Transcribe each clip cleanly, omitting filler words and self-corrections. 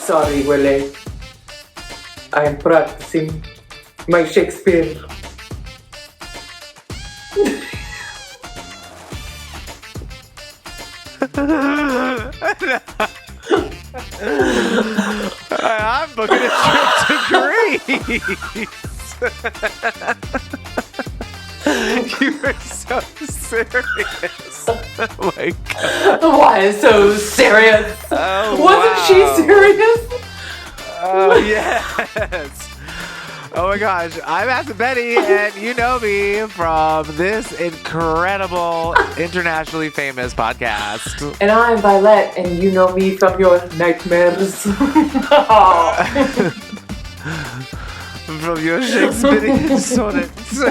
sorry, Willie. I am practicing my Shakespeare. I'm booking a trip to Greece. You were so serious. Oh my god. Why so serious? Oh, Wasn't she serious? Oh, yes. Oh my gosh. I'm Acid Betty, and you know me from this incredible, internationally famous podcast. And I'm Violet, and you know me from your nightmares. From your Shakespearean sonnets.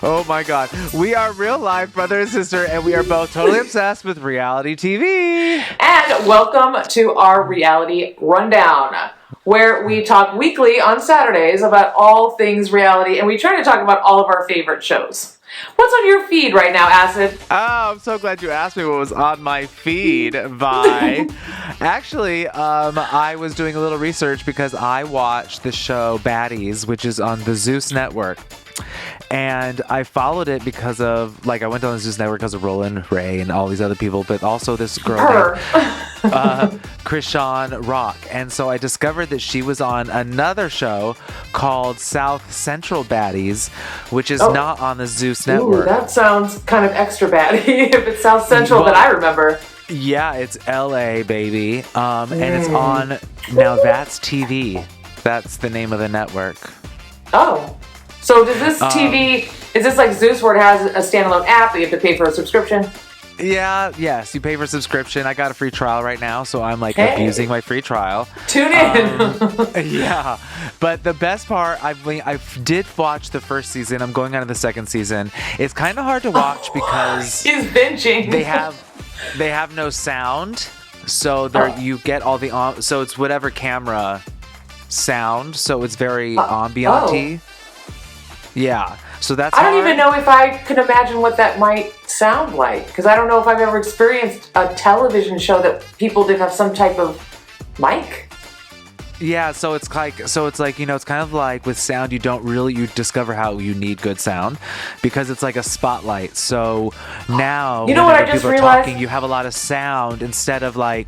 Oh my god. We are real life brother and sister, and we are both totally obsessed with reality TV. And welcome to our reality rundown, where we talk weekly on Saturdays about all things reality, and we try to talk about all of our favorite shows. What's on your feed right now, Acid? Oh, I'm so glad you asked me what was on my feed, Vi. Actually, I was doing a little research because I watched the show Baddies, which is on the Zeus Network. And I followed it because of, I went on the Zeus Network because of Roland Ray and all these other people, but also this girl named Krishan Rock. And so I discovered that she was on another show called South Central Baddies, which is not on the Zeus Network. Ooh, that sounds kind of extra baddie if it's South Central that I remember. Yeah, it's LA, baby. And it's on, now that's TV. That's the name of the network. Oh. So does this TV, is this like Zeus where it has a standalone app that you have to pay for a subscription? Yes, you pay for a subscription. I got a free trial right now, so I'm abusing my free trial. Tune in. Yeah, but the best part, I did watch the first season. I'm going on to the second season. It's kind of hard to watch because he's binging. They have no sound, so you get all the so it's whatever camera sound, so it's very ambient-y. Yeah, so that's I don't even know if I can imagine what that might sound like, because I don't know if I've ever experienced a television show that people didn't have some type of mic. Yeah, so it's like it's kind of like with sound, you discover how you need good sound because it's like a spotlight. So now, you know what I just realized? You have a lot of sound instead of the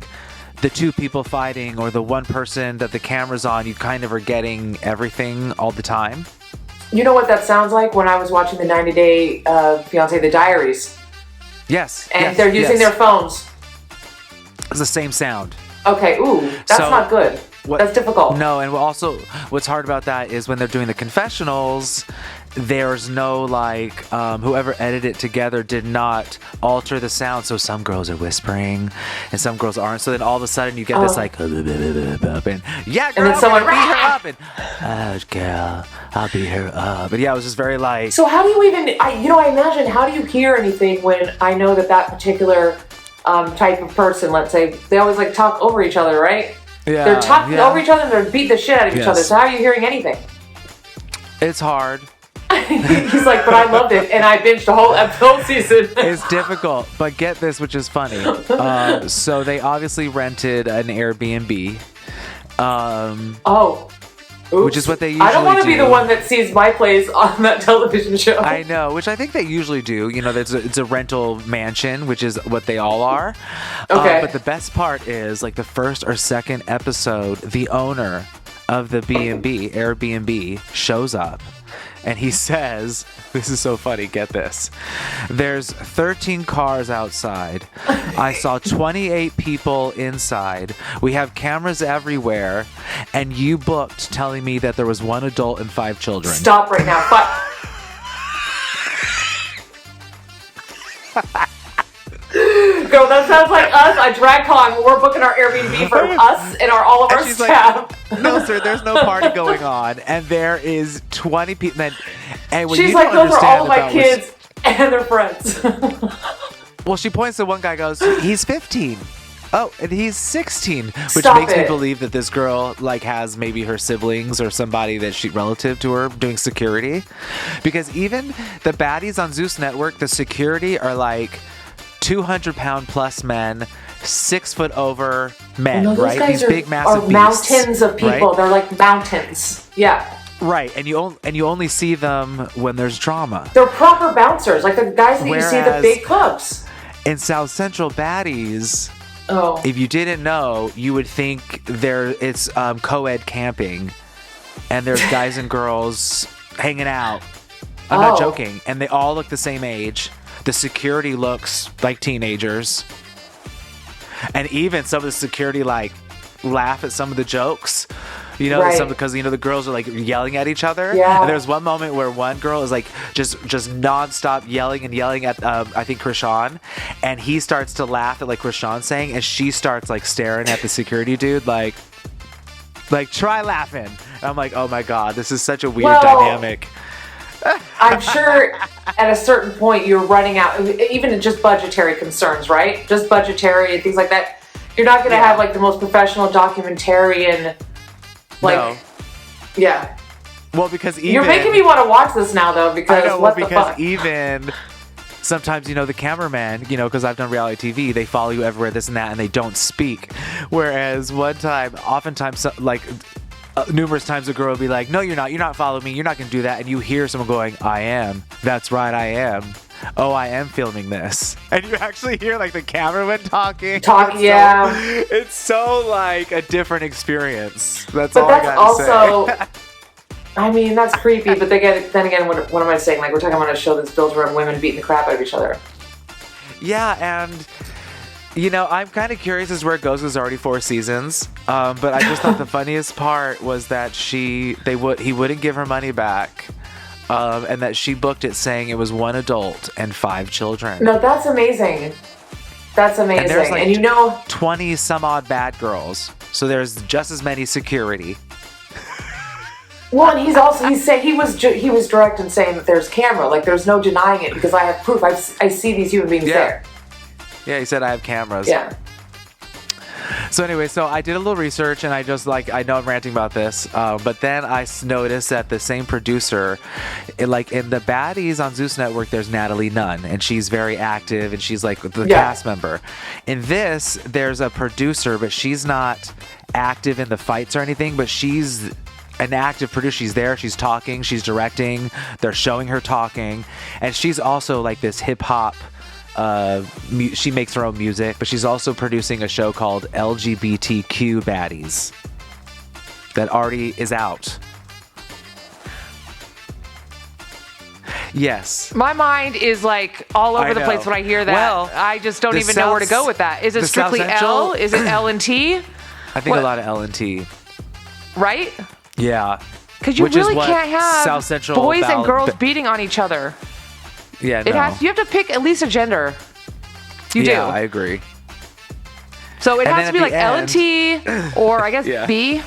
two people fighting or the one person that the camera's on. You kind of are getting everything all the time. You know what that sounds like when I was watching the 90 Day Fiancé, The Diaries? Yes. And they're using their phones. It's the same sound. Okay, that's not good. That's difficult. No, and also what's hard about that is when they're doing the confessionals, there's no whoever edited it together did not alter the sound. So some girls are whispering and some girls aren't. So then all of a sudden you get this and yeah, girl, and then someone beat her up and girl, I'll beat her up. But yeah, it was just very So how do you even? I imagine, how do you hear anything when I know that particular type of person, let's say, they always talk over each other, right? Yeah, they're talking over each other and they're beating the shit out of each other. So how are you hearing anything? It's hard. He's like, but I loved it, and I binged a whole season. It's difficult, but get this, which is funny. So they obviously rented an Airbnb. Which is what they usually do. I don't want to be the one that sees my place on that television show. I know, which I think they usually do. It's a rental mansion, which is what they all are. Okay. But the best part is, the first or second episode, the owner of the Airbnb, shows up. And he says, this is so funny, get this. There's 13 cars outside. I saw 28 people inside. We have cameras everywhere. And you booked telling me that there was one adult and 5 children. Stop right now. Girl, that sounds like us at DragCon when we're booking our Airbnb for us and all of our staff. No, sir, there's no party going on. And there is 20 people. And she's like, those are all of my kids and their friends. Well, she points to one guy, goes, he's 15. Oh, and he's 16, which makes me believe that this girl has maybe her siblings or somebody that relative to her doing security. Because even the baddies on Zeus Network, the security are 200-pound plus men, 6 foot over men, No, those right? guys These big, massive are beasts, mountains of people. right? They're like mountains. Yeah. Right, and you only see them when there's drama. They're proper bouncers, like the guys that you see at the Whereas- big clubs. In South Central Baddies, Oh. if you didn't know, you would think it's co-ed camping, and there's guys and girls hanging out. I'm not joking, and they all look the same age. The security looks like teenagers, and even some of the security like laugh at some of the jokes. You know, Right. because the girls are like yelling at each other. Yeah. And there's one moment where one girl is like just nonstop yelling at I think Krishan, and he starts to laugh at like Krishan's saying, and she starts like staring at the security dude like try laughing. And I'm like, oh my god, this is such a weird dynamic. I'm sure at a certain point you're running out, even just budgetary concerns, right? Just budgetary and things like that. You're not going to have like the most professional documentarian. Like, No. yeah. Well, because even You're making me want to watch this now, though, because I know, what well, the because fuck? even sometimes, the cameraman, because I've done reality TV, they follow you everywhere, this and that, and they don't speak. Whereas oftentimes, numerous times a girl will be like, no, you're not following me, you're not going to do that. And you hear someone going, I am. That's right, I am. Oh, I am filming this. And you actually hear like the cameraman talking. Yeah. It's so like a different experience. That's But all I that's got to say. I mean, that's creepy, but then again, what am I saying? Like, we're talking about a show that's built around women beating the crap out of each other. Yeah, and I'm kind of curious as to where it goes. There's already 4 seasons, but I just thought the funniest part was that he wouldn't give her money back, and that she booked it saying it was 1 adult and 5 children. No, that's amazing. That's amazing. And there's like 20 some odd bad girls, so there's just as many security. Well, and he was direct in saying that there's camera. Like, there's no denying it because I have proof. I see these human beings there. Yeah, he said I have cameras. Yeah. So anyway, I did a little research, and I just I know I'm ranting about this, but then I noticed that the same producer, in the Baddies on Zeus Network, there's Natalie Nunn, and she's very active, and she's like the cast member. In this, there's a producer, but she's not active in the fights or anything, but she's an active producer. She's there, she's talking, she's directing, they're showing her talking, and she's also like this hip hop. She makes her own music, but she's also producing a show called LGBTQ Baddies that already is out. Yes. My mind is like all over the place when I hear that. Well, I just don't even know where to go with that. Is it strictly L? Is it L and T? I think a lot of L and T. Right? Yeah. Because you really can't have South Central boys and girls beating on each other. Yeah, no. You have to pick at least a gender. You do. Yeah, I agree. So it has to be like L and T, or I guess B.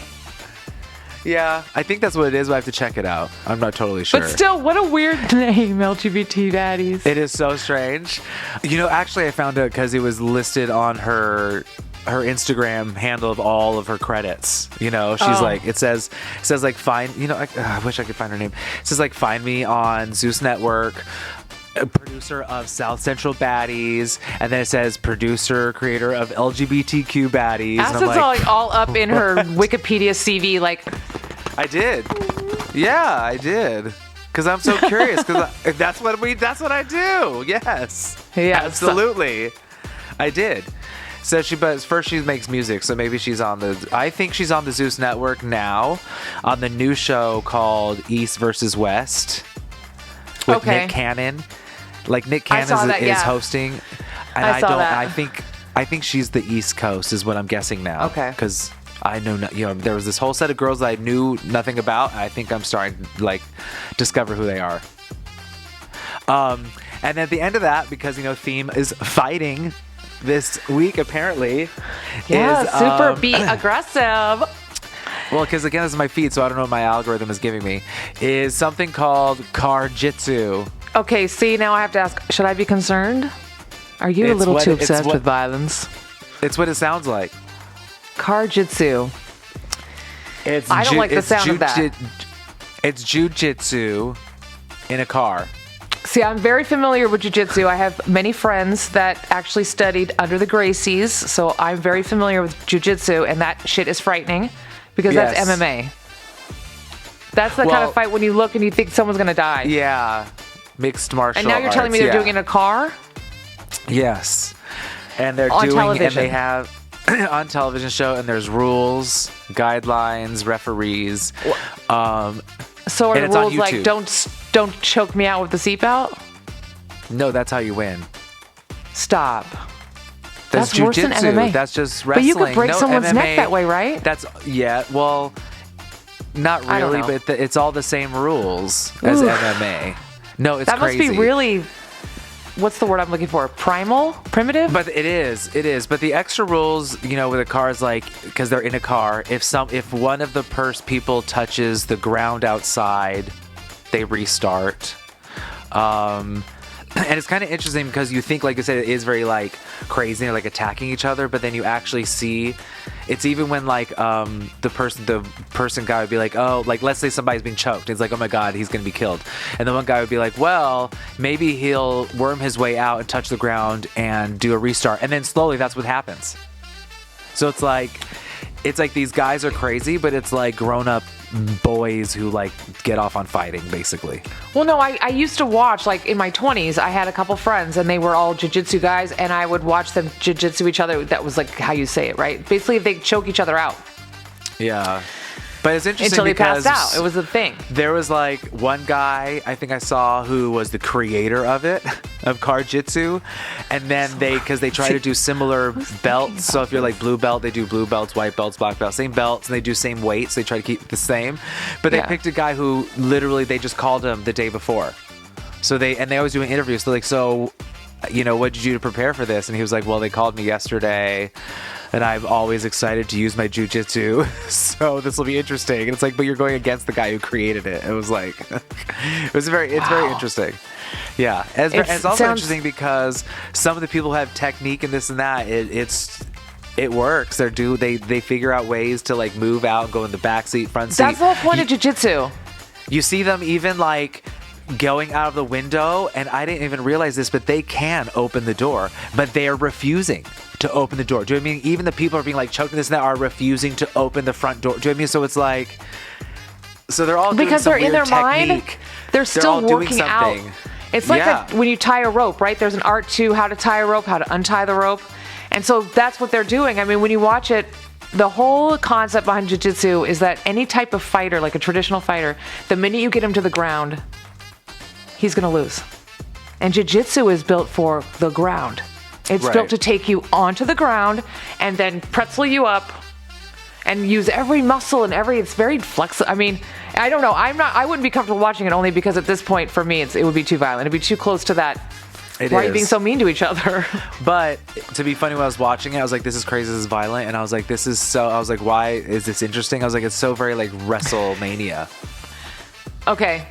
Yeah, I think that's what it is, but I have to check it out. I'm not totally sure. But still, what a weird name, LGBT Baddies. It is so strange. Actually, I found out because it was listed on her Instagram handle of all of her credits. She's like, it says like, find, I wish I could find her name. It says like, find me on Zeus Network, a producer of South Central Baddies, and then it says producer, creator of LGBTQ Baddies. That's all up in her Wikipedia CV. Like, I did. Yeah, I did. Because I'm so curious. Because that's what I do. Yes. Yeah, absolutely. I did. So first she makes music, so maybe I think she's on the Zeus Network now on the new show called East versus West with Nick Cannon. Like Nick Cannon is hosting, and I think she's the East Coast is what I'm guessing now. Okay. Because I know there was this whole set of girls that I knew nothing about, and I think I'm starting to discover who they are. And at the end of that, because theme is fighting. This week, apparently, is super be aggressive. Well, because again, this is my feed, so I don't know what my algorithm is giving me. Is something called car jitsu. Okay, see, now I have to ask: should I be concerned? Are you a little too obsessed with violence? It's what it sounds like. Car jitsu. I don't like the sound of that. It's jujitsu in a car. See, I'm very familiar with jiu-jitsu. I have many friends that actually studied under the Gracies, so I'm very familiar with jiu-jitsu, and that shit is frightening because that's MMA. That's the kind of fight when you look and you think someone's going to die. Yeah. Mixed martial arts. And now you're telling me they're doing it in a car? Yes. And they're on doing television. And they have on television show, and there's rules, guidelines, referees. So are the rules like don't choke me out with the seatbelt? No, that's how you win. Stop. That's worse than jiu-jitsu. MMA. That's just wrestling. But you could break someone's MMA, neck that way, right? Well, not really, but it's all the same rules as MMA. No, it's that crazy. Must be really, what's the word I'm looking for? Primitive? But it is. But the extra rules, with a car is like, because they're in a car, if one of the people touches the ground outside, they restart. And it's kind of interesting because you think, like I said, it is very like crazy and like attacking each other, but then you actually see it's even when like the person guy would be like, oh, like let's say somebody's being choked. It's like, oh my God, he's gonna be killed. And the one guy would be like, well, maybe he'll worm his way out and touch the ground and do a restart. And then slowly that's what happens. So it's like these guys are crazy, but it's like grown up boys who like get off on fighting basically. Well, no, I used to watch, like in my 20s, I had a couple friends and they were all jiu-jitsu guys, and I would watch them jiu-jitsu each other. That was like how you say it, right? Basically, they choke each other out. Yeah. But it's interesting until they because passed out. It was a thing. There was like one guy I think I saw who was the creator of it, of car jitsu, and then because they try to do similar belts. So if you're like blue belt, they do blue belts, white belts, black belts, same belts, and they do same weights. They try to keep it the same. But they picked a guy who literally they just called him the day before. So they always do an interview. So like, what did you do to prepare for this? And he was like, well, they called me yesterday, and I'm always excited to use my jujitsu, so this will be interesting. And it's like, but you're going against the guy who created it. It was like, it's very interesting. Yeah, it's also interesting because some of the people have technique and this and that. It works. They figure out ways to like move out and go in the back seat, front seat. That's the whole point of jiu-jitsu. You see them even like going out of the window, and I didn't even realize this, but they can open the door, but they are refusing to open the door. Do you know what I mean? Even the people are being like choked in this and that are refusing to open the front door. Do you know what I mean? So it's like, so they're all because doing some they're in their technique. mind. They're still working out. It's like when you tie a rope, right? There's an art to how to tie a rope, how to untie the rope, and so that's what they're doing. I mean, when you watch it, the whole concept behind jiu-jitsu is that any type of fighter, like a traditional fighter, the minute you get him to the ground, he's going to lose. And jiu-jitsu is built for the ground. It's built to take you onto the ground and then pretzel you up and use every muscle and it's very flexible. I mean, I don't know. I wouldn't be comfortable watching it only because at this point for me, it would be too violent. It'd be too close to that. Why are you being so mean to each other? But to be funny, when I was watching it, I was like, this is crazy, this is violent. And I was like, I was like, why is this interesting? I was like, it's so very like WrestleMania. Okay.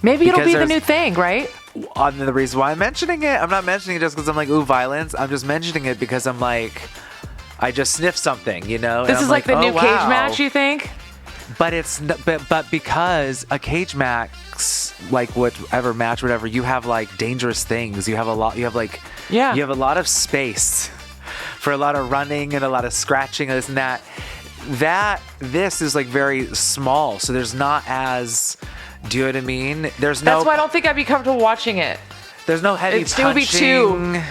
Maybe it'll be the new thing, right? The reason why I'm mentioning it, I'm not mentioning it just because I'm like, ooh, violence. I'm just mentioning it because I'm like, I just sniffed something, This is like the new cage match, you think? But it's but because a cage match, like whatever, you have like dangerous things. You have a lot. You have like you have a lot of space for a lot of running and a lot of scratching and this and that. This is like very small, so there's not as. Do you know what I mean? That's why I don't think I'd be comfortable watching it. There's no heavy punching. It would be too.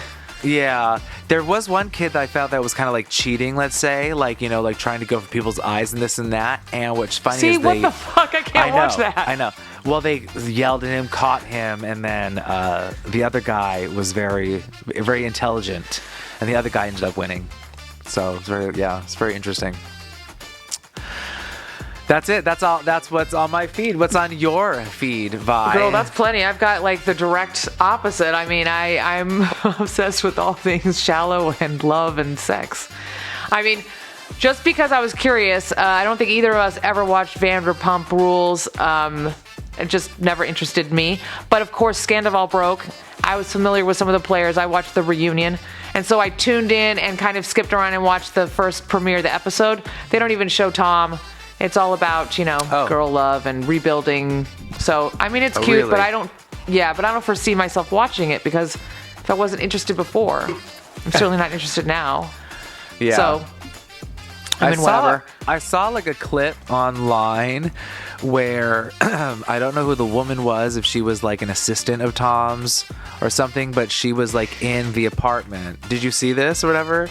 Yeah. There was one kid that I felt that was kind of like cheating, let's say. Like, like trying to go for people's eyes and this and that. And what's funny is what the fuck? I can't watch that. I know. Well, they yelled at him, caught him, and then the other guy was very, very intelligent. And the other guy ended up winning. So, it's very interesting. That's it. That's all. That's what's on my feed. What's on your feed, Vi? Girl, that's plenty. I've got like the direct opposite. I mean, I'm obsessed with all things shallow and love and sex. I mean, just because I was curious, I don't think either of us ever watched Vanderpump Rules. It just never interested me. But of course, Scandival broke. I was familiar with some of the players. I watched the reunion. And so I tuned in and kind of skipped around and watched the first premiere of the episode. They don't even show Tom. It's all about, girl love and rebuilding. So, I mean, it's cute, really? but I don't Yeah, but I don't foresee myself watching it because if I wasn't interested before, I'm certainly not interested now. Yeah. So, whatever. I saw like a clip online where I don't know who the woman was, if she was like an assistant of Tom's or something, but she was like in the apartment. Did you see this or whatever?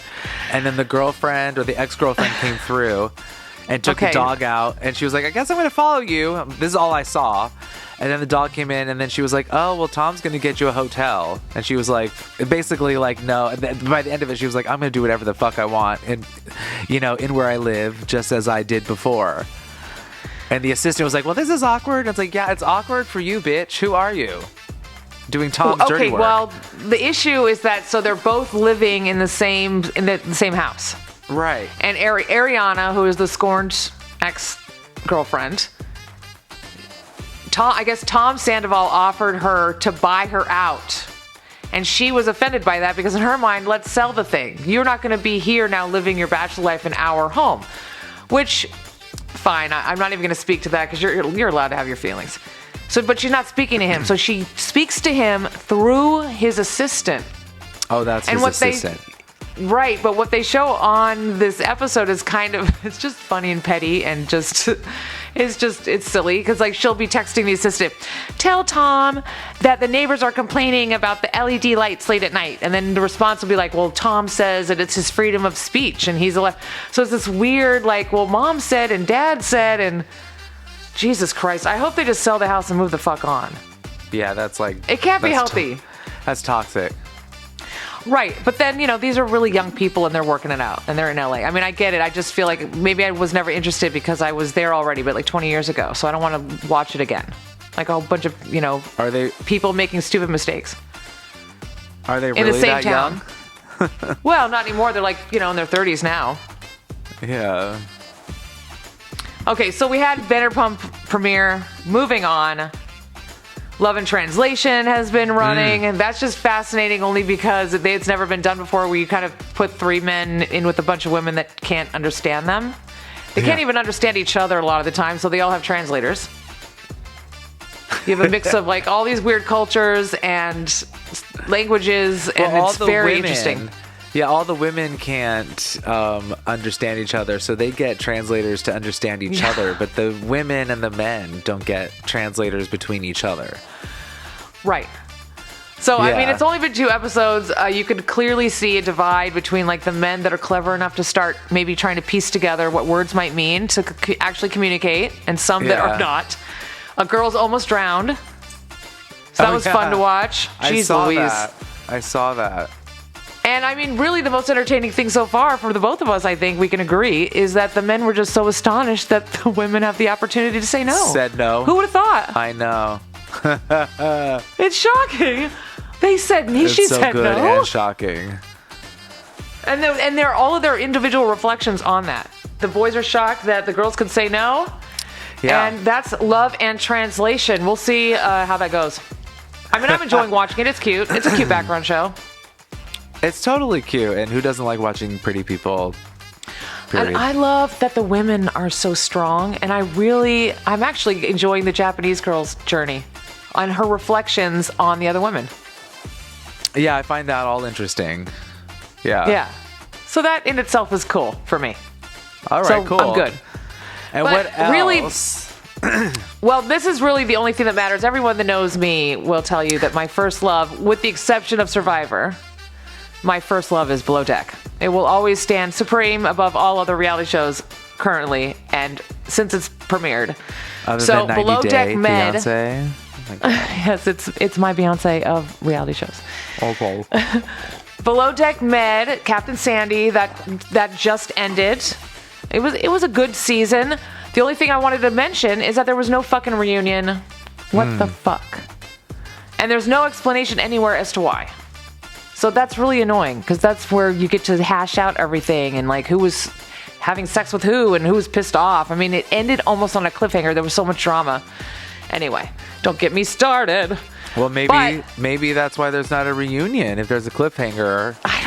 And then the girlfriend or the ex-girlfriend came through and took the dog out, and she was like, I guess I'm going to follow you. This is all I saw. And then the dog came in, and then she was like, oh, well, Tom's going to get you a hotel. And she was like, basically like, no. And then by the end of it, she was like, I'm going to do whatever the fuck I want. And, you know, in where I live, just as I did before. And the assistant was like, well, this is awkward. And it's like, yeah, it's awkward for you, bitch. Who are you? Doing Tom's dirty work. Well, the issue is that, so they're both living in the same house. Right. And Ariana, who is the scorned ex-girlfriend, I guess Tom Sandoval offered her to buy her out. And she was offended by that because in her mind, let's sell the thing. You're not going to be here now living your bachelor life in our home. Which, fine, I'm not even going to speak to that because you're allowed to have your feelings. So, but she's not speaking to him. So she speaks to him through his assistant. Oh, that's his assistant. Right, but what they show on this episode is kind of, it's just funny and petty and just, it's silly because like she'll be texting the assistant, tell Tom that the neighbors are complaining about the LED lights late at night. And then the response will be like, well, Tom says that it's his freedom of speech and he's allowed. So it's this weird like, well, mom said and dad said and Jesus Christ. I hope they just sell the house and move the fuck on. Yeah, that's like. It can't be healthy. That's toxic. Right, but then, you know, these are really young people and they're working it out and they're in LA. I mean, I get it. I just feel like maybe I was never interested because I was there already, but like 20 years ago. So I don't want to watch it again. Like a whole bunch of, you know, people making stupid mistakes. Are they really in the same that town? Young? Well, not anymore. They're like, you know, in their 30s now. Yeah. Okay, so we had Vanderpump premiere. Moving on. Love and Translation has been running, and that's just fascinating only because it's never been done before where you kind of put three men in with a bunch of women that can't understand them. They can't even understand each other a lot of the time, so they all have translators. You have a mix of like all these weird cultures and languages, and it's very interesting. Yeah, all the women can't understand each other, so they get translators to understand each other, but the women and the men don't get translators between each other. Right. So, I mean, it's only been 2 episodes. You could clearly see a divide between, like, the men that are clever enough to start maybe trying to piece together what words might mean to actually communicate, and some that are not. A girl's almost drowned. So that was fun to watch. Jeez Louise. I saw that. And I mean, really the most entertaining thing so far for the both of us, I think we can agree, is that the men were just so astonished that the women have the opportunity to say no. Said no. Who would have thought? I know. It's shocking. They said she said no. It's so good and shocking. And they're all of their individual reflections on that. The boys are shocked that the girls could say no. Yeah. And that's Love and Translation. We'll see how that goes. I mean, I'm enjoying watching it. It's cute. It's a cute background show. It's totally cute, and who doesn't like watching pretty people? Period. And I love that the women are so strong, and I'm actually enjoying the Japanese girl's journey on her reflections on the other women. Yeah, I find that all interesting. Yeah. Yeah. So that in itself is cool for me. All right, cool. I'm good. And but what else? Really, well, this is really the only thing that matters. Everyone that knows me will tell you that my first love, with the exception of Survivor, my first love is Below Deck. It will always stand supreme above all other reality shows currently, and since it's premiered. Other than 90 Below Day Deck Med. Beyonce. Yes, it's my Beyonce of reality shows. Okay. Below Deck Med, Captain Sandy, that just ended. It was a good season. The only thing I wanted to mention is that there was no fucking reunion. What the fuck? And there's no explanation anywhere as to why. So that's really annoying because that's where you get to hash out everything and like who was having sex with who and who was pissed off. I mean, it ended almost on a cliffhanger. There was so much drama. Anyway, don't get me started. Well, maybe that's why there's not a reunion if there's a cliffhanger. I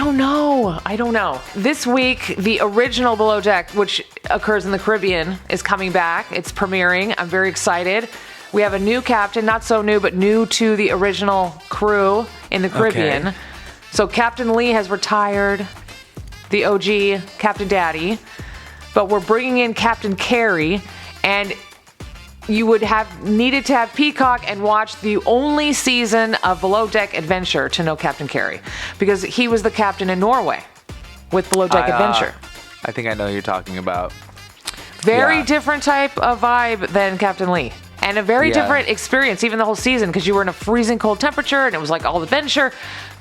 don't know. This week, the original Below Deck, which occurs in the Caribbean, is coming back. It's premiering. I'm very excited. We have a new captain, not so new, but new to the original crew in the Caribbean. Okay. So Captain Lee has retired, the OG Captain Daddy, but we're bringing in Captain Carey, and you would have needed to have Peacock and watch the only season of Below Deck Adventure to know Captain Carey, because he was the captain in Norway with Below Deck Adventure. I think I know who you're talking about. Very different type of vibe than Captain Lee. And a very different experience, even the whole season, because you were in a freezing cold temperature and it was like all adventure.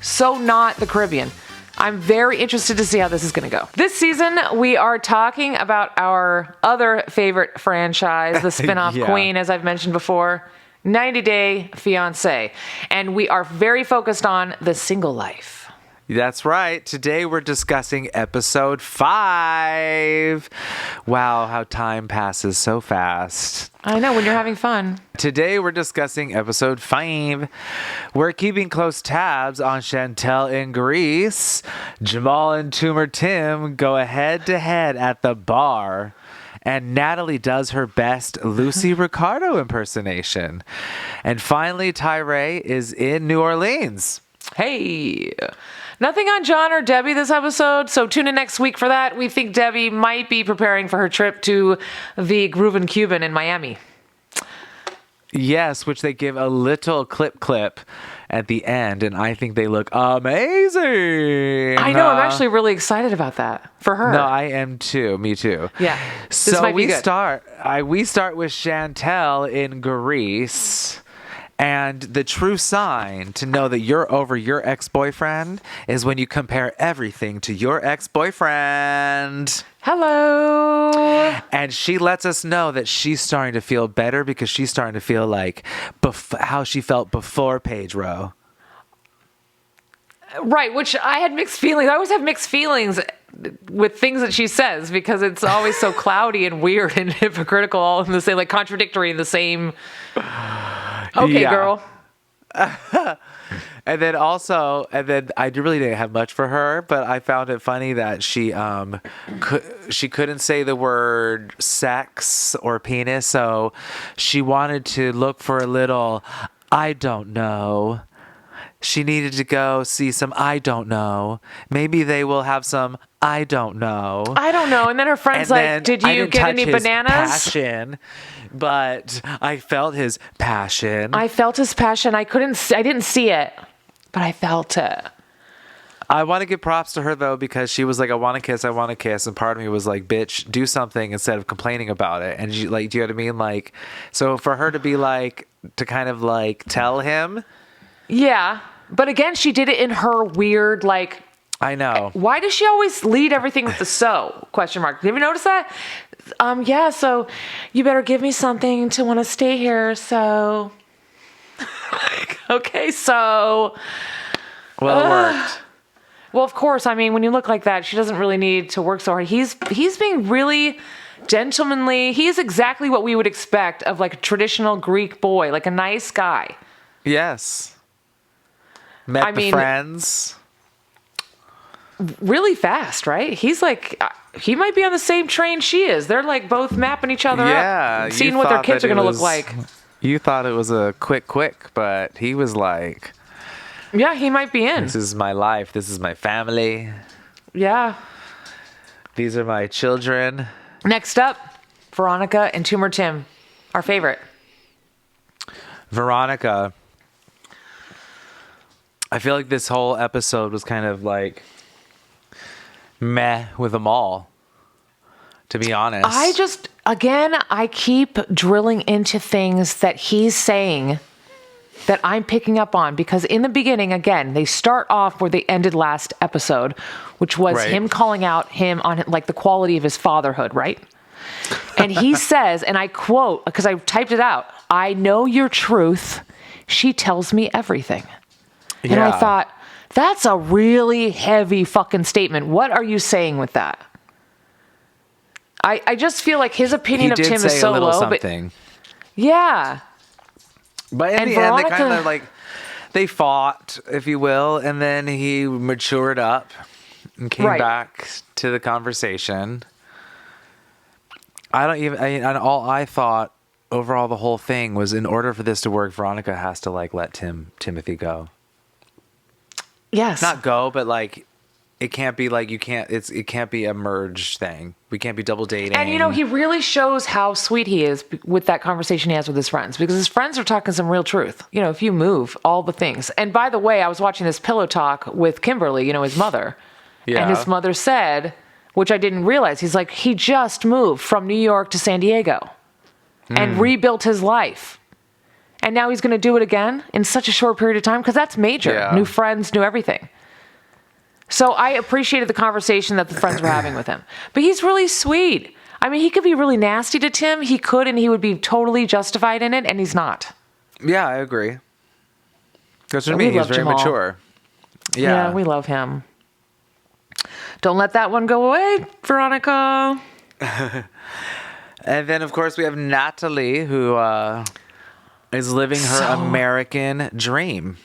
So not the Caribbean. I'm very interested to see how this is going to go. This season, we are talking about our other favorite franchise, the spin-off queen, as I've mentioned before, 90 Day Fiancé. And we are very focused on the single life. That's right. Today we're discussing episode 5. Wow, how time passes so fast. I know, when you're having fun. Today we're discussing episode 5. We're keeping close tabs on Chantel in Greece. Jamal and Tim go head-to-head at the bar. And Natalie does her best Lucy Ricardo impersonation. And finally, Tyray is in New Orleans. Hey! Nothing on John or Debbie this episode, so tune in next week for that. We think Debbie might be preparing for her trip to the Groovin' Cuban in Miami. Yes, which they give a little clip at the end, and I think they look amazing. I know, I'm actually really excited about that for her. No, I am too. Me too. Yeah. So we start with Chantel in Greece. And the true sign to know that you're over your ex-boyfriend is when you compare everything to your ex-boyfriend. Hello. And she lets us know that she's starting to feel better because she's starting to feel like how she felt before Pedro. Right, which I had mixed feelings. I always have mixed feelings with things that she says because it's always so clowdy and weird and hypocritical, all in the same, like contradictory in the same... Okay, girl. And then I really didn't have much for her, but I found it funny that she couldn't say the word sex or penis, so she wanted to look for a little I don't know. She needed to go see some I don't know. Maybe they will have some I don't know. I don't know. And then her friend's like, did you get any bananas? Passion, but I felt his passion. I felt his passion. I didn't see it, but I felt it. I want to give props to her, though, because she was like, I want to kiss. And part of me was like, bitch, do something instead of complaining about it. And she, like, do you know what I mean? Like, so for her to be like, to kind of like tell him. Yeah. But again, she did it in her weird, like, I know. Why does she always lead everything with the so? Question mark. Did you notice that? Yeah, so you better give me something to want to stay here, so. Okay, so. Well, it worked. Well, of course. I mean, when you look like that, she doesn't really need to work so hard. He's being really gentlemanly. He is exactly what we would expect of like a traditional Greek boy, like a nice guy. Yes. Met the friends. Really fast, right? He's like, he might be on the same train she is. They're like both mapping each other up, seeing what their kids are going to look like. You thought it was a quick, but he was like, yeah, he might be in. This is my life. This is my family. Yeah. These are my children. Next up, Veronica and Tim, our favorite. Veronica. I feel like this whole episode was kind of like meh with them all, to be honest. I keep drilling into things that he's saying that I'm picking up on, because in the beginning, again, they start off where they ended last episode, which was him calling out him on like the quality of his fatherhood, right? And he says, and I quote, because I typed it out, I know your truth. She tells me everything. Yeah. And I thought, that's a really heavy fucking statement. What are you saying with that? I just feel like his opinion of Tim is so low. Something. But yeah. But in the end, they kind of like, they fought, if you will, and then he matured up and came back to the conversation. All I thought overall, the whole thing was, in order for this to work, Veronica has to like let Timothy go. Yes. Not go, but like it can't be like it can't be a merged thing. We can't be double dating. And he really shows how sweet he is with that conversation he has with his friends, because his friends are talking some real truth. If you move, all the things. And by the way, I was watching this pillow talk with Kimberly, his mother. Yeah. And his mother said, which I didn't realize, he's like, he just moved from New York to San Diego and rebuilt his life. And now he's going to do it again in such a short period of time, because that's major. Yeah. New friends, new everything. So I appreciated the conversation that the friends were having with him. But he's really sweet. I mean, he could be really nasty to Tim. He could, and he would be totally justified in it, and he's not. Yeah, I agree. Because to me, he's very mature. Yeah, we love him. Don't let that one go away, Veronica. And then, of course, we have Natalie, who is living her American dream.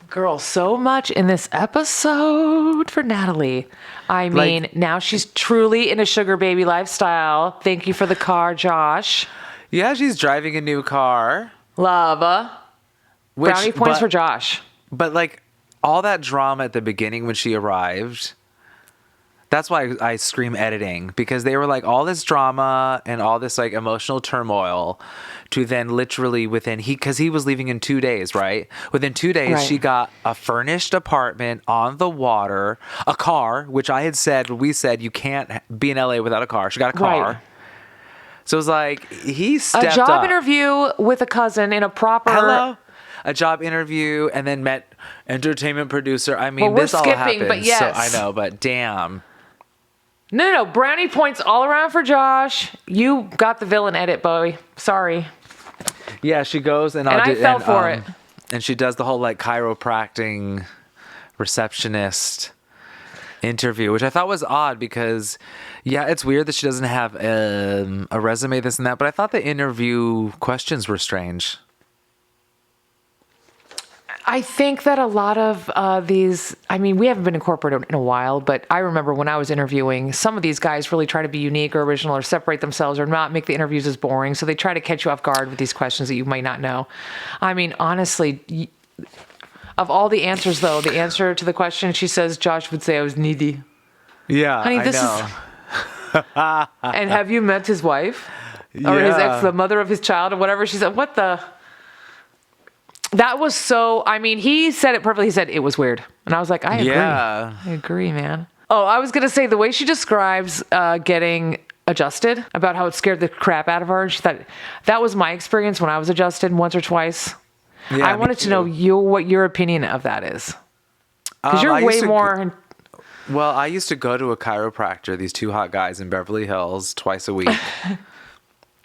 Girl, so much in this episode for Natalie. I mean, now she's truly in a sugar baby lifestyle. Thank you for the car, Josh. Yeah, she's driving a new car. Love. Brownie points for Josh. But like all that drama at the beginning when she arrived, that's why I scream editing, because they were like all this drama and all this like emotional turmoil to then literally because he was leaving in 2 days, right? Within 2 days, She got a furnished apartment on the water, a car, which we said you can't be in LA without a car. She got a car. Right. So it was like, he stepped up. A job interview with a cousin in a proper... A job interview, and then met entertainment producer. I mean, this all happened. But yes. So I know, but damn. No. Brownie points all around for Josh. You got the villain edit, boy. Sorry. Yeah, she goes and I fell for it. And she does the whole like chiropractic receptionist interview, which I thought was odd because, yeah, it's weird that she doesn't have a resume, this and that. But I thought the interview questions were strange. I think that a lot of these, I mean, we haven't been incorporated in a while, but I remember when I was interviewing, some of these guys really try to be unique or original or separate themselves or not make the interviews as boring. So they try to catch you off guard with these questions that you might not know. I mean, honestly, of all the answers, though, the answer to the question, she says, Josh would say I was needy. Yeah, honey, this is... And have you met his wife? Or his ex, the mother of his child or whatever? She said, what the... That was so, I mean, he said it perfectly. He said it was weird. And I was like, I agree. Yeah. I agree, man. Oh, I was going to say the way she describes getting adjusted, about how it scared the crap out of her. She thought that was my experience when I was adjusted once or twice. Yeah, I wanted to know what your opinion of that is. Because you're way more... Well, I used to go to a chiropractor, these two hot guys in Beverly Hills, twice a week.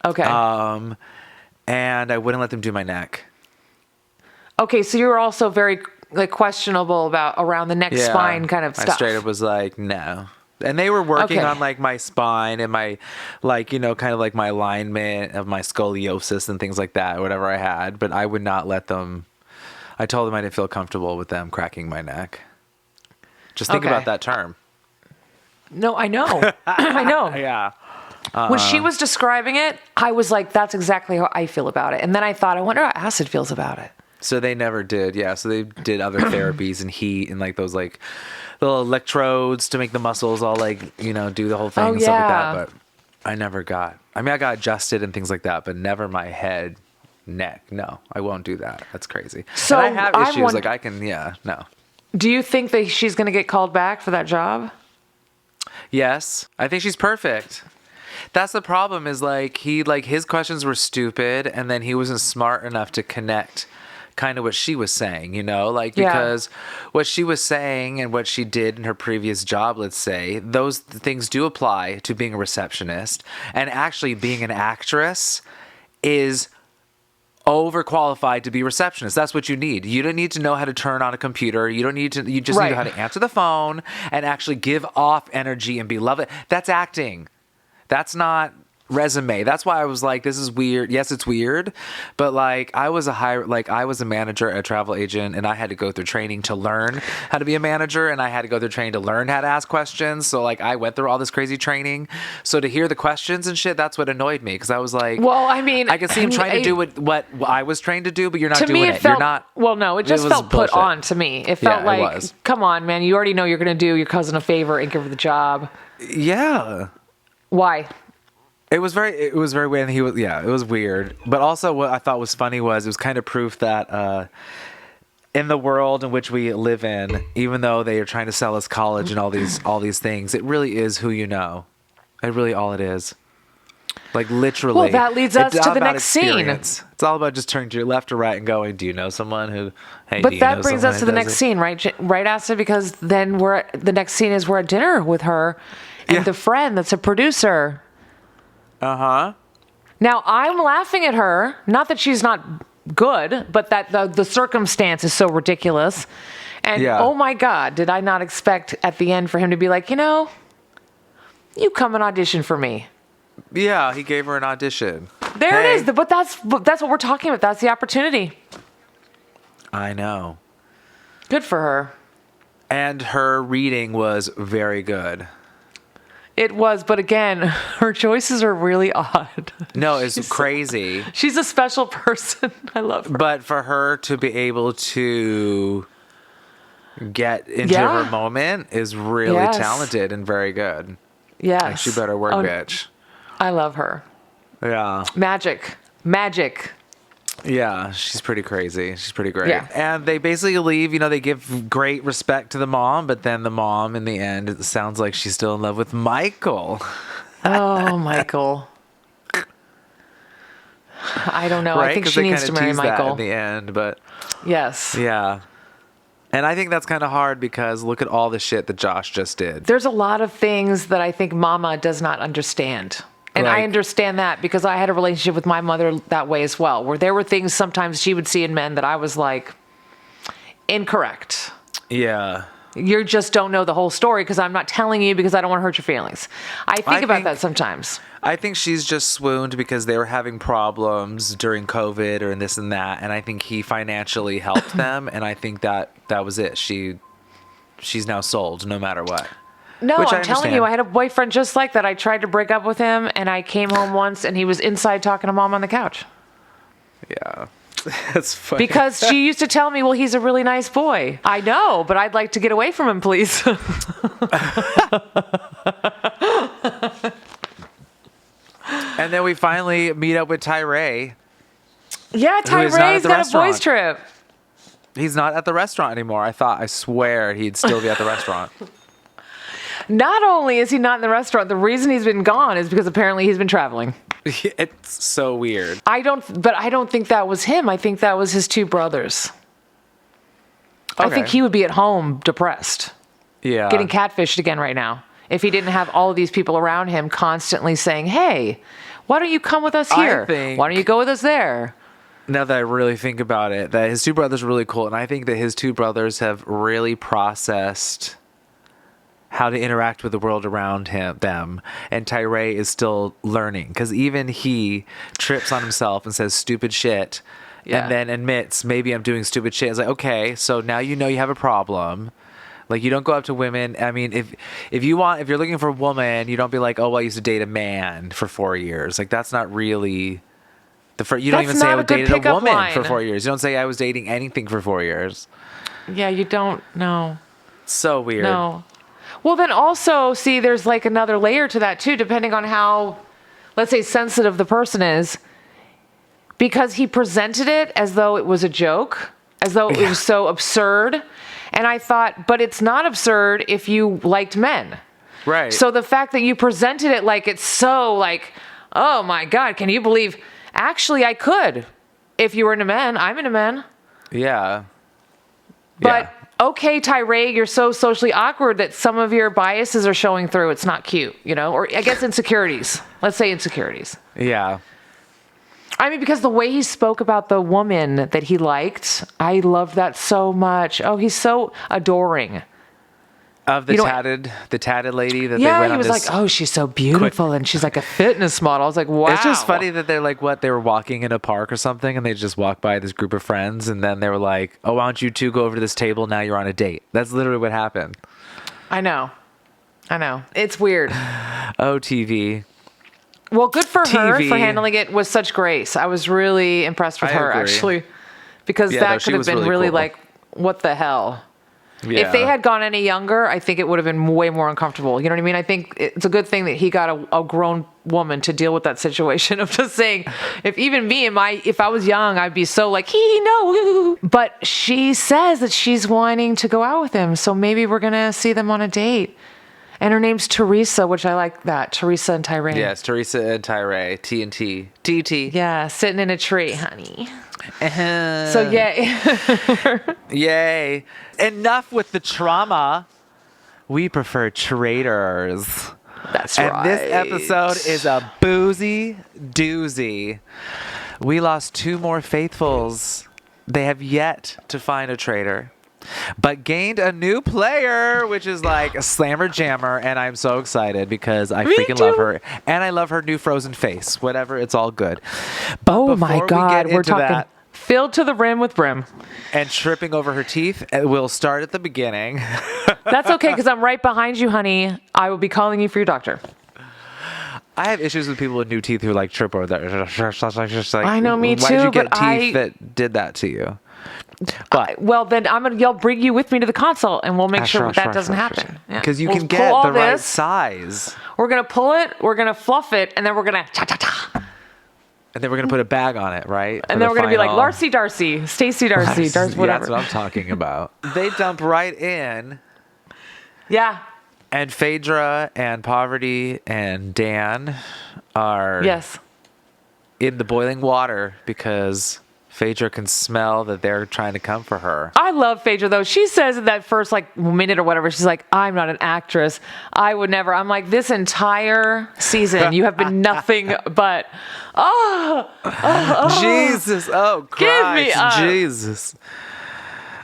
Okay. And I wouldn't let them do my neck. Okay, so you were also very questionable about around the neck, spine kind of stuff. I straight up was like, no. And they were working on like my spine and my kind of like my alignment of my scoliosis and things like that, whatever I had. But I would not let them. I told them I didn't feel comfortable with them cracking my neck. Just think about that term. No, I know. I know. Yeah. When she was describing it, I was like, that's exactly how I feel about it. And then I thought, I wonder how Acid feels about it. So they never did, yeah. So they did other therapies and heat and like those like little electrodes to make the muscles all like, do the whole thing and stuff like that. But I never got. I mean, I got adjusted and things like that, but never my head, neck. No, I won't do that. That's crazy. So and I have issues like I can, no. Do you think that she's going to get called back for that job? Yes, I think she's perfect. That's the problem is like his questions were stupid and then he wasn't smart enough to connect kind of what she was saying, because what she was saying and what she did in her previous job, let's say, those things do apply to being a receptionist, and actually being an actress is overqualified to be a receptionist. That's what you need. You don't need to know how to turn on a computer. You just need to know how to answer the phone and actually give off energy and be loved. That's acting. That's not resume. That's why I was like, this is weird. Yes, it's weird, but like I was a manager, a travel agent, and I had to go through training to learn how to be a manager, and I had to go through training to learn how to ask questions. So like I went through all this crazy training. So to hear the questions and shit, that's what annoyed me, because I was like, well, I mean, I can see him trying to do what I was trained to do, but you're not doing it. Felt, you're not. Well, no, it just felt bullshit. Put on to me. It felt like, come on, man, you already know you're going to do your cousin a favor and give her the job. Yeah. Why? It was very weird. And it was weird. But also what I thought was funny was it was kind of proof that in the world in which we live in, even though they are trying to sell us college and all these things, it really is who you know. It really all it is. Like literally. Well, that leads us to the next scene. It's all about just turning to your left or right and going, do you know someone who, hey, but that brings us to the next scene, right? Right, Acid? Because then the next scene is we're at dinner with her and the friend that's a producer. Uh-huh. Now, I'm laughing at her. Not that she's not good, but that the circumstance is so ridiculous. And oh my God, did I not expect at the end for him to be like, you come and audition for me. Yeah, he gave her an audition. There it is. But that's what we're talking about. That's the opportunity. I know. Good for her. And her reading was very good. It was, but again, her choices are really odd. No, it's crazy. She's a special person. I love her. But for her to be able to get into her moment is really talented and very good. Yes. Like, she better work, bitch. I love her. Yeah. Magic. Yeah, she's pretty crazy. She's pretty great. Yeah. And they basically leave, they give great respect to the mom, but then the mom, in the end, it sounds like she's still in love with Michael. Oh, Michael. I don't know. Right? I think she needs to marry Michael. That in the end, but... Yes. Yeah. And I think that's kind of hard because look at all the shit that Josh just did. There's a lot of things that I think Mama does not understand. And I understand that because I had a relationship with my mother that way as well, where there were things sometimes she would see in men that I was like, incorrect. Yeah. You just don't know the whole story because I'm not telling you because I don't want to hurt your feelings. I think about that sometimes. I think she's just swooned because they were having problems during COVID or this and that. And I think he financially helped them. And I think that was it. She's now sold no matter what. No, I'm telling you, I had a boyfriend just like that. I tried to break up with him, and I came home once, and he was inside talking to Mom on the couch. Yeah, that's funny. Because she used to tell me, well, he's a really nice boy. I know, but I'd like to get away from him, please. And then we finally meet up with Tyray. Yeah, Tyray's got a boys trip. He's not at the restaurant anymore. I swear he'd still be at the restaurant. Not only is he not in the restaurant, the reason he's been gone is because apparently he's been traveling. It's so weird. I don't think that was him. I think that was his two brothers. Okay. I think he would be at home depressed. Yeah. Getting catfished again right now. If he didn't have all of these people around him constantly saying, hey, why don't you come with us here? Why don't you go with us there? Now that I really think about it, that his two brothers are really cool. And I think that his two brothers have really processed how to interact with the world around them. And Tyray is still learning because even he trips on himself and says stupid shit and then admits, maybe I'm doing stupid shit. It's like, okay, so now you have a problem. Like, you don't go up to women. I mean, if you're looking for a woman, you don't be like, oh, well, I used to date a man for 4 years. Like, that's not really you don't even say I dated a woman for 4 years. You don't say I was dating anything for 4 years. Yeah, you don't know. So weird. No. Well, then also, see, there's like another layer to that too, depending on how, let's say, sensitive the person is. Because he presented it as though it was a joke, as though it was so absurd. And I thought, but it's not absurd if you liked men. Right. So the fact that you presented it like it's so like, oh my God, can you believe? Actually, I could. If you were into men, I'm into men. Yeah. But okay, Tyray, you're so socially awkward that some of your biases are showing through. It's not cute, or I guess insecurities. Let's say insecurities. Yeah. I mean, because the way he spoke about the woman that he liked, I loved that so much. Oh, he's so adoring. Of the tatted lady that they went on. Yeah, he was like, oh, she's so beautiful, and she's like a fitness model. I was like, wow. It's just funny that they're like, they were walking in a park or something, and they just walked by this group of friends, and then they were like, oh, why don't you two go over to this table? Now you're on a date. That's literally what happened. I know. It's weird. Oh, TV. Well, good for her for handling it with such grace. I was really impressed with her, actually, because that could have been really cool. Like, what the hell? Yeah. If they had gone any younger, I think it would have been way more uncomfortable. You know what I mean? I think it's a good thing that he got a grown woman to deal with that situation of just saying, if even me if I was young, I'd be so like, no. But she says that she's wanting to go out with him. So maybe we're going to see them on a date. And her name's Teresa, which I like that. Teresa and Tyray. Yes, Teresa and Tyray. T&T. TT. Yeah, sitting in a tree, honey. Uh-huh. So yay. Yay. Enough with the trauma. We prefer Traitors. That's right. And this episode is a boozy doozy. We lost 2 more faithfuls. They have yet to find a traitor, but gained a new player, which is like a slammer jammer, and I'm so excited because I freaking love her, and I love her new frozen face. Whatever, it's all good. But oh my God, we're talking that, filled to the rim with brim. And tripping over her teeth, we'll start at the beginning. That's okay, because I'm right behind you, honey. I will be calling you for your doctor. I have issues with people with new teeth who like trip over that. I know, me too. Why did you get teeth that did that to you? But well, then I'll bring you with me to the consult, and we'll make sure that doesn't happen. Because you can get the right size. We're gonna pull it, we're gonna fluff it, and then we're gonna cha-cha-cha. And then we're gonna put a bag on it, right? And then we're gonna be like Darcy, Stacy Darcy, whatever. That's what I'm talking about. They dump right in. Yeah. And Phaedra and Poverty and Dan are in the boiling water because Phaedra can smell that they're trying to come for her. I love Phaedra, though. She says in that first minute or whatever, she's like, I'm not an actress. I would never. I'm like, this entire season, you have been nothing but, Jesus. Oh, Christ. Give me up. Jesus.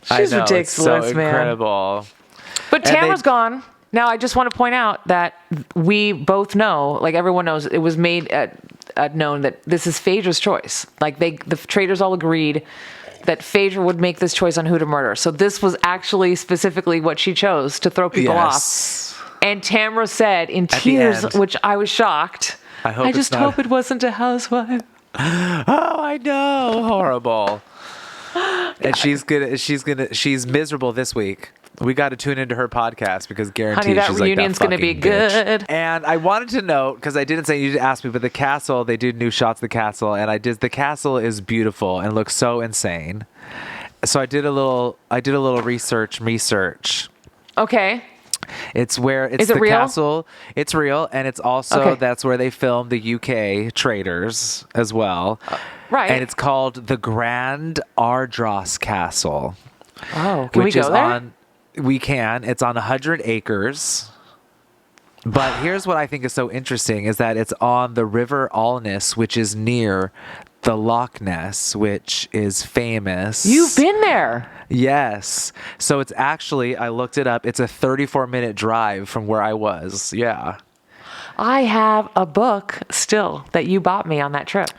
She's ridiculous, so man. Incredible. But Tamara's gone. Now, I just want to point out that we both know, like everyone knows, it was made known that this is Phaedra's choice. Like the Traitors all agreed that Phaedra would make this choice on who to murder. So this was actually specifically what she chose to throw people off. And Tamara said in tears, which I was shocked, I just hope it wasn't a housewife. Oh, I know. Horrible. And she's miserable this week. We got to tune into her podcast because guaranteed that reunion's going to be good. And I wanted to note, because I didn't say you didn't ask me, but the castle, they did new shots of the castle, and the castle is beautiful and looks so insane. So I did a little research. Okay. It's where it's the castle. It's real, and it's also that's where they filmed the UK Traitors as well. Right. And it's called the Grand Ardros Castle. Oh, can we go there? We can. It's on 100 acres. But here's what I think is so interesting is that it's on the River Alness, which is near the Loch Ness, which is famous. You've been there. Yes. So it's actually, I looked it up, it's a 34-minute drive from where I was. Yeah. I have a book still that you bought me on that trip.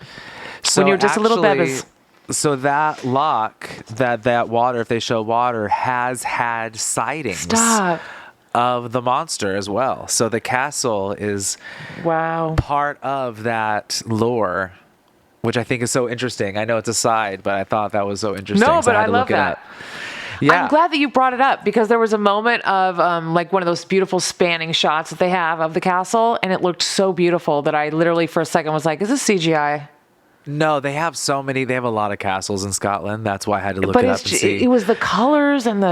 So when you were just a little bebis. So that loch, that water, if they show water, has had sightings of the monster as well. So the castle is part of that lore, which I think is so interesting. I know it's a side, but I thought that was so interesting. No, but I love that. Yeah. I'm glad that you brought it up because there was a moment of like one of those beautiful spanning shots that they have of the castle, and it looked so beautiful that I literally for a second was like, is this CGI? No, they have so many. They have a lot of castles in Scotland. That's why I had to look it up and see. It was the colors and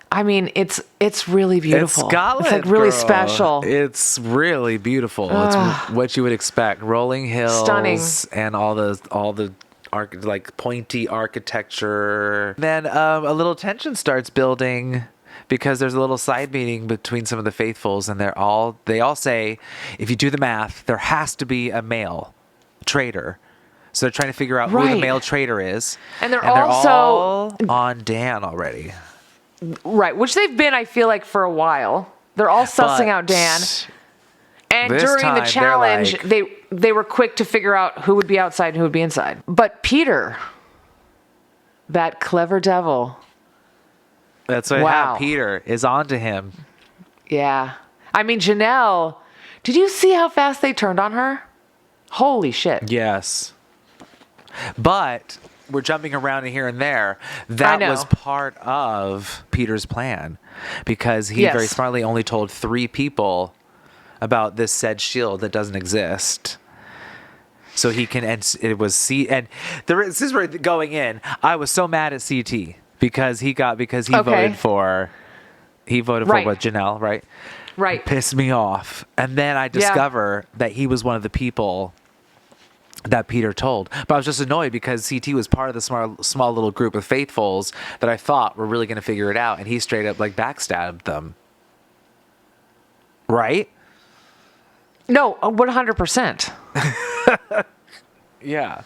it's really beautiful. It's Scotland, it's like really special. It's really beautiful. It's what you would expect. Rolling hills, stunning, and all the like pointy architecture. Then a little tension starts building because there's a little side meeting between some of the faithfuls, and they all say, if you do the math, there has to be a male traitor. So they're trying to figure out who the male traitor is. And they're also all on Dan already. Right, which they've been, I feel like, for a while. They're all sussing out Dan. And during the challenge, they were quick to figure out who would be outside and who would be inside. But Peter, that clever devil. That's what happened. Peter is onto him. Yeah. I mean, Janelle, did you see how fast they turned on her? Holy shit. Yes. But we're jumping around here and there. That was part of Peter's plan, because he very smartly only told 3 people about this said shield that doesn't exist. So he can, and it was this is where going in. I was so mad at CT because he voted for what, Janelle, right? Right. Pissed me off. And then I discover that he was one of the people that Peter told. But I was just annoyed because CT was part of the small little group of faithfuls that I thought were really going to figure it out, and he straight up like backstabbed them. Right? No, 100%. Yeah.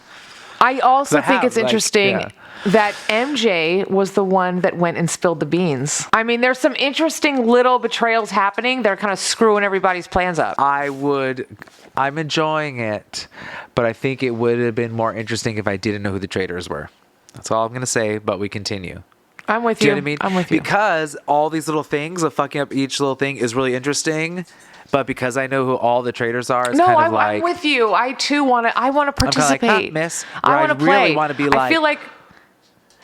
I also think it's interesting that MJ was the one that went and spilled the beans. I mean, there's some interesting little betrayals happening. They're kind of screwing everybody's plans up. I'm enjoying it, but I think it would have been more interesting if I didn't know who the traitors were. That's all I'm going to say, but we continue. I'm with Do you. You know what I mean? I'm with you. Because all these little things of fucking up each little thing is really interesting. But because I know who all the traitors are, it's kind of like... I'm with you. I too want to participate. I'm like, miss. I want to play. I really want to be like... I feel like...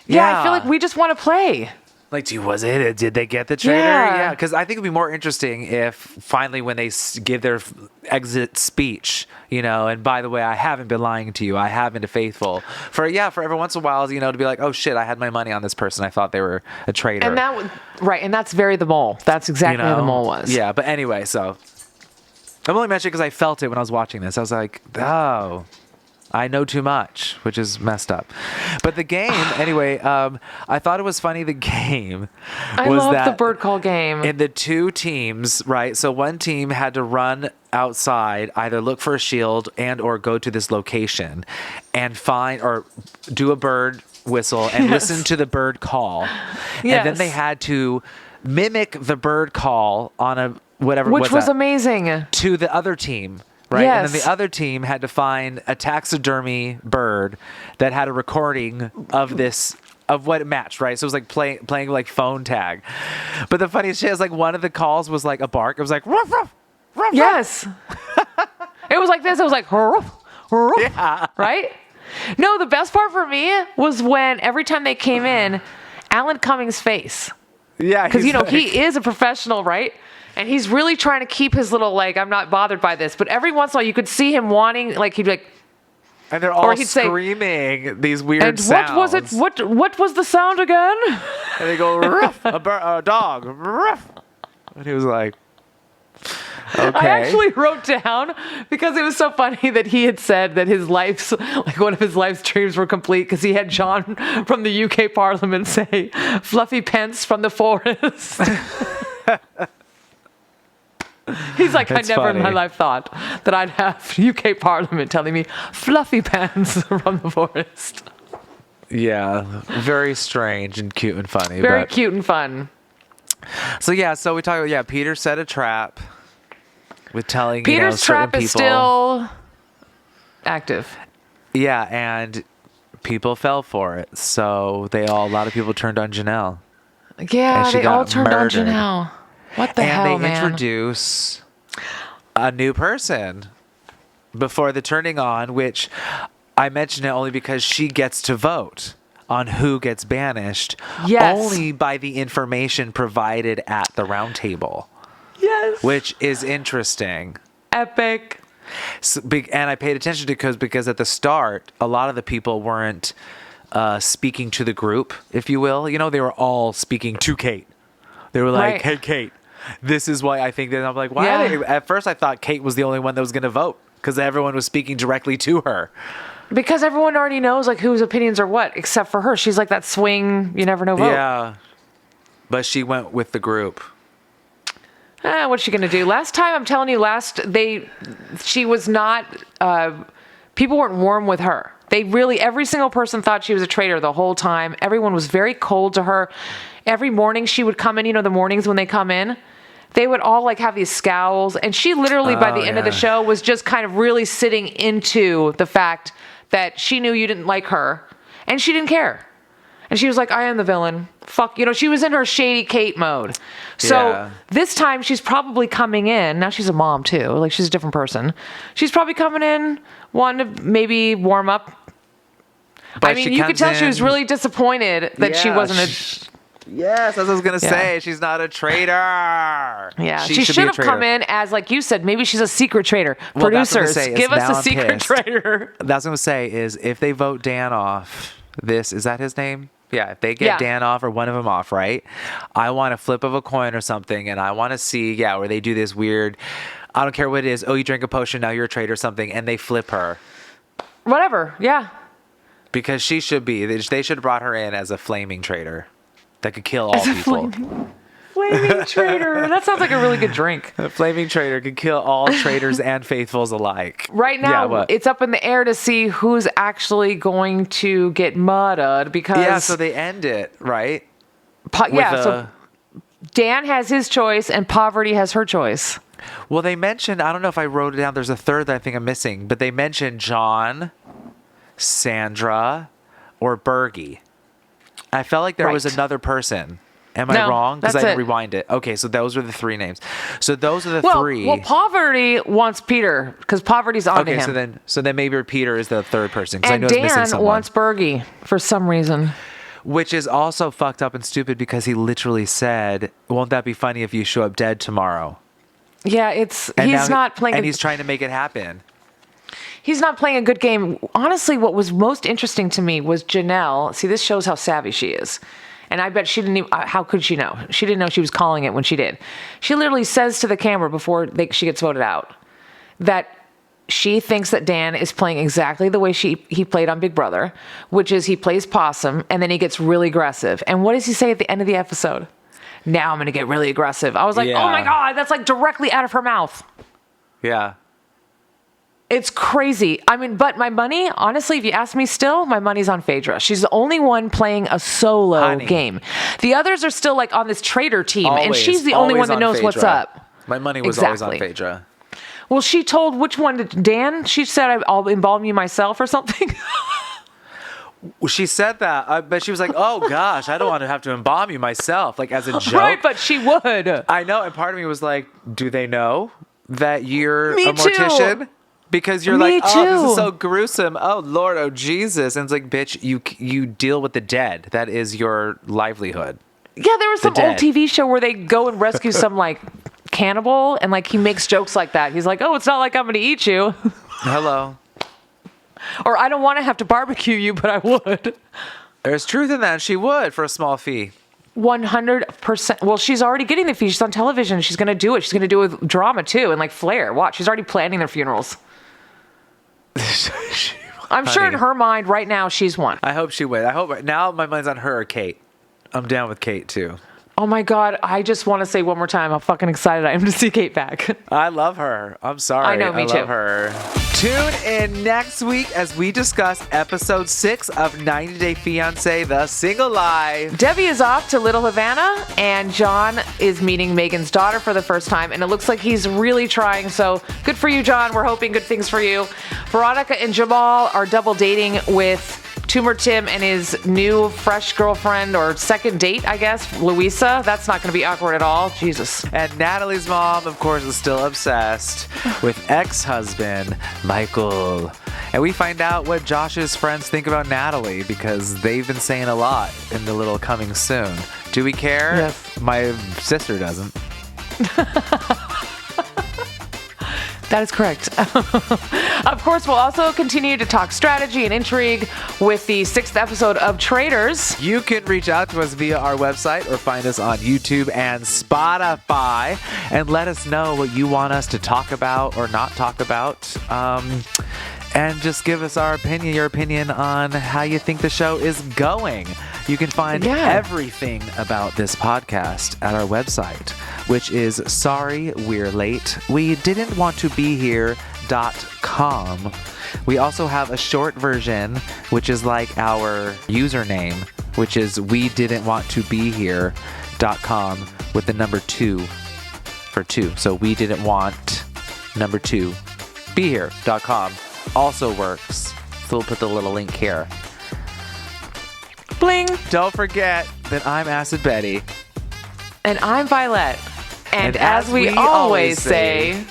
I feel like we just want to play. Like, did they get the traitor? Yeah. Because I think it'd be more interesting if finally when they give their exit speech, and by the way, I haven't been lying to you. I have been faithful. For every once in a while, to be like, oh shit, I had my money on this person. I thought they were a traitor. And and that's very the mole. That's exactly how the mole was. Yeah, but anyway, so I'm only mentioning because I felt it when I was watching this. I was like, oh, I know too much, which is messed up. But the game, anyway, I thought it was funny. The game I love the bird call game. In the 2 teams, right? So one team had to run outside, either look for a shield and or go to this location and find or do a bird whistle and listen to the bird call. Yes. And then they had to mimic the bird call on a whatever. Which was amazing. To the other team. Right. Yes. And then the other team had to find a taxidermy bird that had a recording of what it matched, right? So it was like playing like phone tag. But the funniest shit is like one of the calls was like a bark. It was like ruff, ruff, ruff, yes. It was like this. It was like ruff, ruff, yeah. Right? No, the best part for me was when every time they came in, Alan Cummings' face. Yeah. Because he is a professional, right? And he's really trying to keep his little, I'm not bothered by this. But every once in a while, you could see him wanting, he'd be like... And they're all screaming these weird sounds. What was it? What was the sound again? And they go, ruff, a dog, ruff. And he was like, okay. I actually wrote down, because it was so funny that he had said that his life's, one of his life's dreams were complete because he had John from the UK Parliament say, Fluffy Pence from the forest. He's like, I never in my life thought that I'd have UK Parliament telling me fluffy pants from the forest. Yeah, very strange and cute and funny. Very cute and fun. So we talk about, Peter set a trap with telling Peter's trap is still active. Yeah, and people fell for it. So a lot of people turned on Janelle. Yeah, they all turned on Janelle. What the hell, man? And they introduce a new person before the turning on, which I mention it only because she gets to vote on who gets banished. Yes. Only by the information provided at the round table. Yes. Which is interesting. Epic. So, and I paid attention to because at the start, a lot of the people weren't speaking to the group, if you will. They were all speaking to Kate. They were like, Hey, Kate. This is why I think that. I'm like, why are they? At first, I thought Kate was the only one that was going to vote because everyone was speaking directly to her. Because everyone already knows whose opinions are what, except for her. She's like that swing, you never know vote. Yeah, but she went with the group. What's she going to do? Last time, I'm telling you, she was not. people weren't warm with her. Every single person thought she was a traitor the whole time. Everyone was very cold to her. Every morning she would come in, the mornings when they come in, they would all like have these scowls. And she literally, by the end of the show, was just kind of really sitting into the fact that she knew you didn't like her and she didn't care. And she was like, I am the villain. Fuck. She was in her shady Kate mode. So this time she's probably coming in. Now she's a mom too. Like she's a different person. She's probably coming in, wanting to maybe warm up. But you could tell she was really disappointed that she wasn't Yes, that's what I was going to say. She's not a traitor. Yeah, she should have come in as, like you said, maybe she's a secret traitor. Well, producers, give us a secret traitor. That's what I was going to say is if they vote Dan off, is that his name? Yeah, if they get Dan off or one of them off, right? I want a flip of a coin or something, and I want to see, where they do this weird, I don't care what it is, you drank a potion, now you're a traitor or something, and they flip her. Whatever, yeah. Because she should be. They should have brought her in as a flaming traitor that could kill all people. Flaming traitor. That sounds like a really good drink. A flaming traitor could kill all traitors and faithfuls alike. Right now, it's up in the air to see who's actually going to get murdered because... Yeah, so they end it, right? So Dan has his choice and Poverty has her choice. Well, they mentioned, I don't know if I wrote it down, there's a third that I think I'm missing, but they mentioned John, Sandra, or Bergie. I felt like there was another person. Am I wrong? Because I didn't rewind it. Okay, so those are the three names. So those are the three. Well, Poverty wants Peter because Poverty's on to him. Okay, so then maybe Peter is the third person. And I know Dan wants Bergie for some reason. Which is also fucked up and stupid because he literally said, "Won't that be funny if you show up dead tomorrow?" Yeah, he's not playing. And he's trying to make it happen. He's not playing a good game. Honestly, what was most interesting to me was Janelle. See, this shows how savvy she is. And I bet she didn't even, how could she know? She didn't know she was calling it when she did. She literally says to the camera before she gets voted out that she thinks that Dan is playing exactly the way he played on Big Brother, which is he plays possum and then he gets really aggressive. And what does he say at the end of the episode? Now I'm going to get really aggressive. I was like, oh my God, that's like directly out of her mouth. Yeah. It's crazy. I mean, but my money, honestly, if you ask me still, my money's on Phaedra. She's the only one playing a solo game. The others are still like on this traitor team, and she's the only one that knows what's up. My money was always on Phaedra. Well, she told which one to Dan? She said, I'll embalm you myself or something. She said that, but she was like, oh gosh, I don't want to have to embalm you myself, like as a joke. Right, but she would. I know, and part of me was like, do they know that you're a mortician? Because you're like, oh, this is so gruesome. Oh, Lord, oh, Jesus. And it's like, bitch, you deal with the dead. That is your livelihood. Yeah, there was some old TV show where they go and rescue some, like, cannibal. And, like, he makes jokes like that. He's like, oh, it's not like I'm going to eat you. Hello. Or I don't want to have to barbecue you, but I would. There's truth in that. She would for a small fee. 100%. Well, she's already getting the fee. She's on television. She's going to do it. She's going to do it with drama, too. And, like, Flair. Watch. She's already planning their funerals. I'm sure in her mind right now she's won. I hope she wins. I hope now my mind's on her or Kate. I'm down with Kate too. Oh my God, I just want to say one more time how fucking excited I am to see Kate back. I love her. I'm sorry. I know, me too. I love her. Tune in next week as we discuss episode 6 of 90 Day Fiancé, The Single Life. Debbie is off to Little Havana, and John is meeting Megan's daughter for the first time, and it looks like he's really trying, so good for you, John. We're hoping good things for you. Veronica and Jamal are double dating with Tumor Tim and his new fresh girlfriend or second date, I guess, Louisa. That's not going to be awkward at all. Jesus. And Natalie's mom, of course, is still obsessed with ex-husband Michael. And we find out what Josh's friends think about Natalie because they've been saying a lot in the little coming soon. Do we care? Yes. My sister doesn't. That is correct. Of course, we'll also continue to talk strategy and intrigue with the 6th episode of Traitors. You can reach out to us via our website or find us on YouTube and Spotify and let us know what you want us to talk about or not talk about. And just give us your opinion on how you think the show is going. You can find everything about this podcast at our website, which is sorrywe'relate. We didn't want to be here.com. We also have a short version, which is like our username, which is we-didn't-want-to-be-here.com with the number 2 for 2. So we didn't want number 2 be here.com also works. So we'll put the little link here. Bling. Don't forget that I'm Acid Betty. And I'm Violet. And as we always say,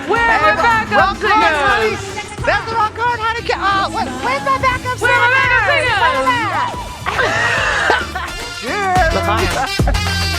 where are my backup singers? That's the wrong card. How to get? Where's my backup Where are my backup singers? Cheers. Bye-bye.